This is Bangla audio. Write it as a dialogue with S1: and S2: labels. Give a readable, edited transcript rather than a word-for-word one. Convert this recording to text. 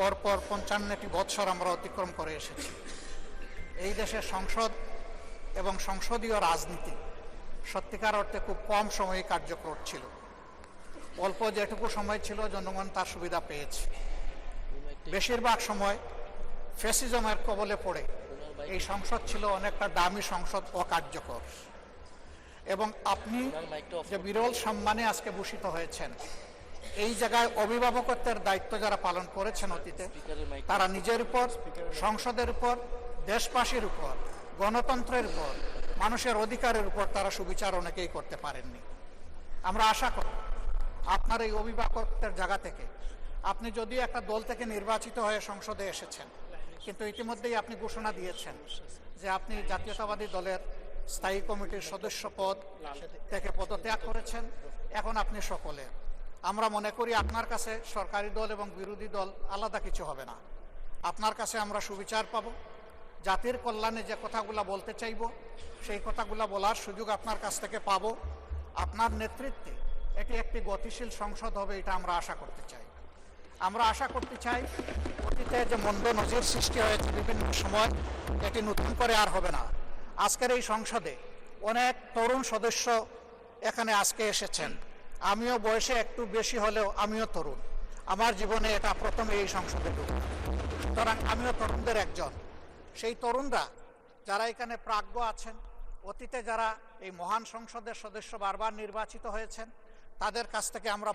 S1: পরপর 55টি বৎসর আমরা অতিক্রম করে এসেছি। এই দেশের সংসদ এবং সংসদীয় রাজনীতি সত্যিকার অর্থে খুব কম সময়ে কার্যকর ছিল। অল্প যেটুকু সময় ছিল জনগণ তার সুবিধা পেয়েছে। বেশিরভাগ সময় ফ্যাসিজমের কবলে পড়ে এই সংসদ ছিল অনেকটা দামি সংসদ, অকার্যকর। এবং আপনি যে বিরল সম্মানে আজকে ভূষিত হয়েছেন, এই জায়গায় অভিভাবকত্বের দায়িত্ব যারা পালন করেছেন অতীতে, তারা নিজের উপর, সংসদের উপর, দেশবাসীর উপর, গণতন্ত্রের উপর, মানুষের অধিকারের উপর তারা সুবিচার অনেকেই করতে পারেননি। আমরা আশা করি আপনার এই অভিভাবকত্বের জায়গা থেকে, আপনি যদিও একটা দল থেকে নির্বাচিত হয়ে সংসদে এসেছেন, কিন্তু ইতিমধ্যেই আপনি ঘোষণা দিয়েছেন যে আপনি জাতীয়তাবাদী দলের স্থায়ী কমিটির সদস্য পদ থেকে পদত্যাগ করেছেন। এখন আপনি সকলে, আমরা মনে করি আপনার কাছে সরকারি দল এবং বিরোধী দল আলাদা কিছু হবে না। আপনার কাছে আমরা সুবিচার পাব, জাতির কল্যাণে যে কথাগুলো বলতে চাইব সেই কথাগুলো বলার সুযোগ আপনার কাছ থেকে পাব। আপনার নেতৃত্বে এটি একটি গতিশীল সংসদ হবে, এটা আমরা আশা করতে চাই। আমরা আশা করতে চাই অতীতে যে মন্দ নজির সৃষ্টি হয়েছে বিভিন্ন সময়, এটি নতুন করে আর হবে না। আজকের এই সংসদে অনেক তরুণ সদস্য এখানে আজকে এসেছেন। আমিও বয়সে একটু বেশি হলেও আমিও তরুণ, আমার জীবনে এটা প্রথম এই সংসদে ঢুকে, সুতরাং আমিও তরুণদের একজন। সেই তরুণরা যারা এখানে প্রাজ্ঞ আছেন, অতীতে যারা এই মহান সংসদের সদস্য বারবার নির্বাচিত হয়েছেন, তাদের কাছ থেকে আমরা